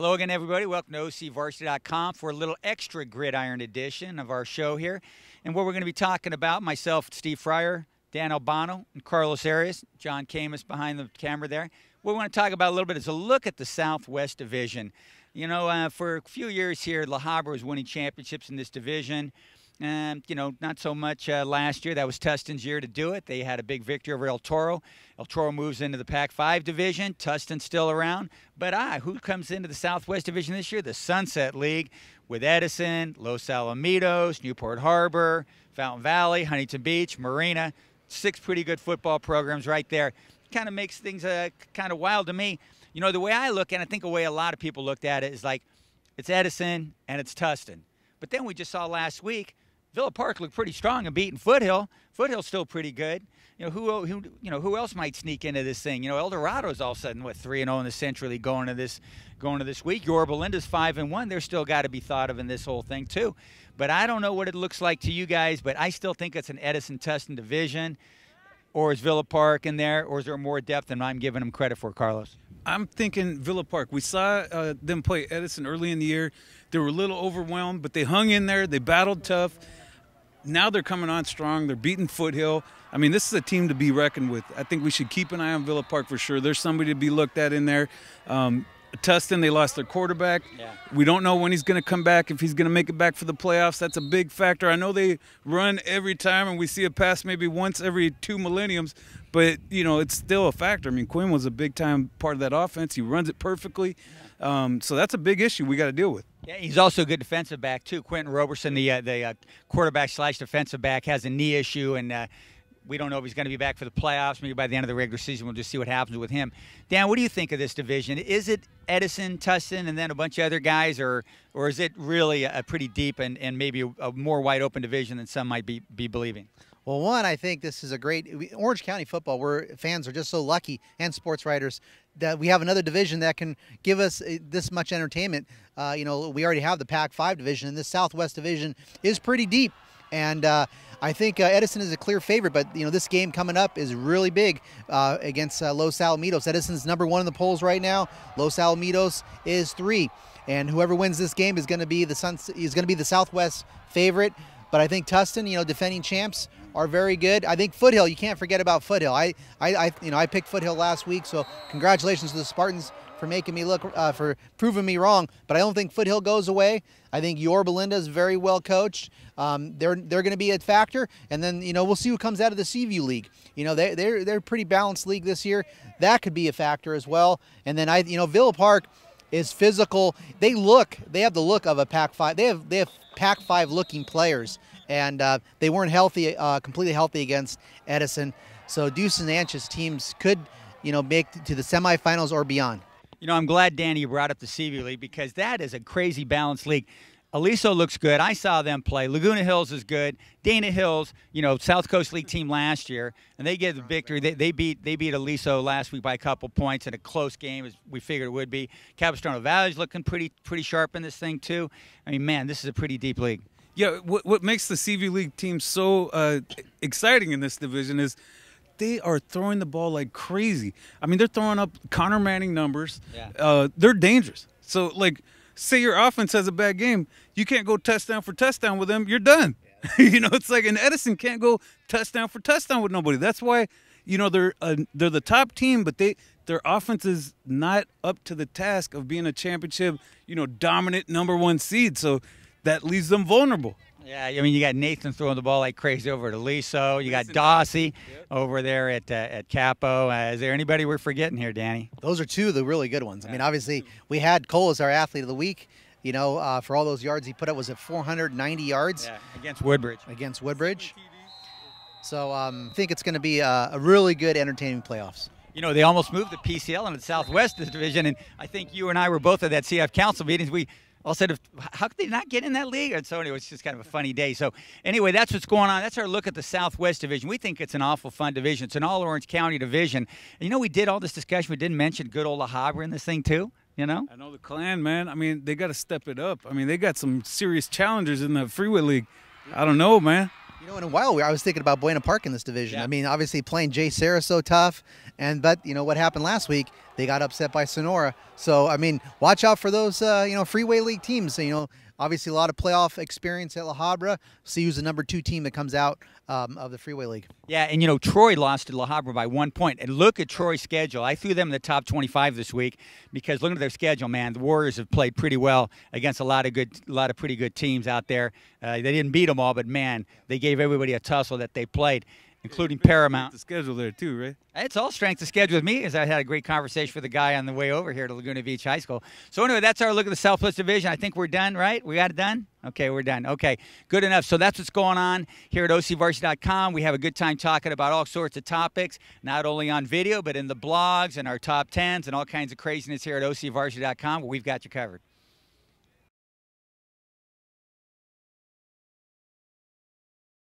Hello again, everybody. Welcome to OCVarsity.com for a little extra gridiron edition of our show here. And what we're going to be talking about, myself, Steve Fryer, Dan Albano, and Carlos Arias, John Khamis behind the camera there. What we want to talk about a little bit is a look at the Southwest Division. You know, for a few years here, La Habra was winning championships in this division. You know, not so much last year. That was Tustin's year to do it. They had a big victory over El Toro. El Toro moves into the Pac-5 division. Tustin's still around. But who comes into the Southwest Division this year? The Sunset League with Edison, Los Alamitos, Newport Harbor, Fountain Valley, Huntington Beach, Marina. 6 pretty good football programs right there. Kind of makes things kind of wild to me. You know, the way I look at it, I think the way a lot of people looked at it is like it's Edison and it's Tustin. But then we just saw last week Villa Park looked pretty strong and beating Foothill. Foothill's still pretty good. You know who else might sneak into this thing? You know, El Dorado's all of a sudden what 3-0 in the Central League going to this week. Yorba Linda's 5-1. They're still got to be thought of in this whole thing too. But I don't know what it looks like to you guys, but I still think it's an Edison-Tustin division. Or is Villa Park in there, or is there more depth than I'm giving them credit for, Carlos? I'm thinking Villa Park. We saw them play Edison early in the year. They were a little overwhelmed, but they hung in there. They battled tough. Now they're coming on strong. They're beating Foothill. I mean, this is a team to be reckoned with. I think we should keep an eye on Villa Park for sure. There's somebody to be looked at in there. Tustin, they lost their quarterback. Yeah. We don't know when he's going to come back, if he's going to make it back for the playoffs. That's a big factor. I know they run every time, and we see a pass maybe once every 2 millenniums, but, you know, it's still a factor. I mean, Quinn was a big-time part of that offense. He runs it perfectly. So that's a big issue we got to deal with. Yeah, he's also a good defensive back, too. Quentin Roberson, the quarterback/defensive back, has a knee issue, and we don't know if he's going to be back for the playoffs. Maybe by the end of the regular season, we'll just see what happens with him. Dan, what do you think of this division? Is it Edison, Tustin, and then a bunch of other guys, or is it really a pretty deep and maybe a more wide-open division than some might be believing? Well, one, I think this is a great Orange County football, where fans are just so lucky, and sports writers, that we have another division that can give us this much entertainment. You know, we already have the Pac-5 division, and this Southwest division is pretty deep. And I think Edison is a clear favorite, but, you know, this game coming up is really big against Los Alamitos. Edison's #1 in the polls right now. Los Alamitos is 3. And whoever wins this game is going to be the Southwest favorite. But I think Tustin, you know, defending champs, are very good. I think Foothill, you can't forget about Foothill. I picked Foothill last week, so congratulations to the Spartans for making me look, for proving me wrong. But I don't think Foothill goes away. I think Yorba Linda is very well coached. They're going to be a factor, and then, you know, we'll see who comes out of the Seaview League. You know, they're a pretty balanced league this year. That could be a factor as well. And then you know, Villa Park is physical. They have the look of a Pac-5. They have Pac-5 looking players, and they weren't healthy, completely healthy against Edison. So Deuce and Anch's teams could, you know, make to the semifinals or beyond. You know, I'm glad, Danny, you brought up the Seaview League, because that is a crazy balanced league. Aliso looks good. I saw them play. Laguna Hills is good. Dana Hills, you know, South Coast League team last year, and they get the victory. They beat Aliso last week by a couple points in a close game, as we figured it would be. Capistrano Valley's looking pretty sharp in this thing too. I mean, man, this is a pretty deep league. Yeah, what makes the Seaview League team so exciting in this division is they are throwing the ball like crazy. I mean, they're throwing up Connor Manning numbers. Yeah. They're dangerous. So, like, say your offense has a bad game, you can't go touchdown for touchdown with them. You're done. Yeah. You know, it's like an Edison can't go touchdown for touchdown with nobody. That's why, you know, they're the top team, but their offense is not up to the task of being a championship, you know, dominant #1 seed. So that leaves them vulnerable. Yeah, I mean, you got Nathan throwing the ball like crazy over at Aliso. You got Dossie over there at Capo. Is there anybody we're forgetting here, Danny? Those are 2 of the really good ones. I mean, obviously, we had Cole as our athlete of the week. You know, for all those yards he put up, was it 490 yards? Yeah, against Woodbridge. Against Woodbridge. So I think it's going to be a really good, entertaining playoffs. You know, they almost moved the PCL into the Southwest Division, and I think you and I were both at that CF Council meetings. We all said, how could they not get in that league? And so anyway, it's just kind of a funny day. So anyway, that's what's going on. That's our look at the Southwest Division. We think it's an awful fun division. It's an all-Orange County division. And, you know, we did all this discussion. We didn't mention good old La Habra in this thing too, you know? I know the Clan, man. I mean, they got to step it up. I mean, they got some serious challengers in the Freeway League. I don't know, man. You know, in a while, I was thinking about Buena Park in this division. Yeah. I mean, obviously playing Jay Sarah so tough, but you know what happened last week? They got upset by Sonora. So I mean, watch out for those Freeway League teams. You know, obviously a lot of playoff experience at La Habra. See who's the number 2 team that comes out of the Freeway League. Yeah, and you know, Troy lost to La Habra by 1 point. And look at Troy's schedule. I threw them in the top 25 this week because looking at their schedule, man, the Warriors have played pretty well against a lot of pretty good teams out there. They didn't beat them all, but man, they gave everybody a tussle that they played, including Paramount. The schedule there too, right? It's all strength of schedule with me, as I had a great conversation with the guy on the way over here to Laguna Beach High School. So anyway, that's our look at the Southwest Division. I think we're done, right? We got it done? Okay, we're done. Okay, good enough. So that's what's going on here at OCVarsity.com. We have a good time talking about all sorts of topics, not only on video, but in the blogs and our top 10s and all kinds of craziness here at OCVarsity.com, where we've got you covered.